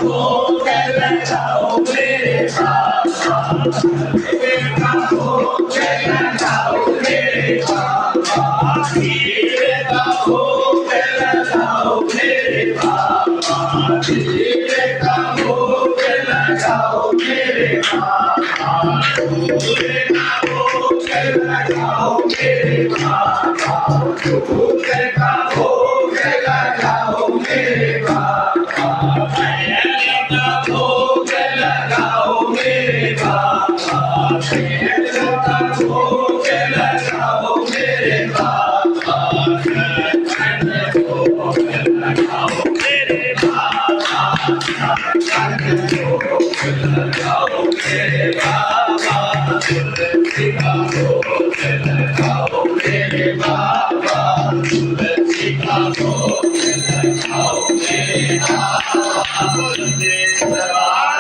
भोग लगाओ मेरे बाबा, खीरे का भोग लगाओ मेरे बाबा, खीरे का भोग लगाओ मेरे बाबा, खीरे का भोग लगाओ मेरे बाबा, खीरे का भोग लगाओ मेरे बाबा, खीरे का भोग लगाओ मेरे बाबा, खीरे का भोग लगाओ मेरे बाबा, खीरे का भोग लगाओ मेरे बाबा, भोग लगाओ मेरे बाबा, भोग लगाओ मेरे बाबा, तुलसी का भोग लगाओ मेरे बाबा, तुलसी का भोग लगाओ मेरे बाबा, तुलसी दरबार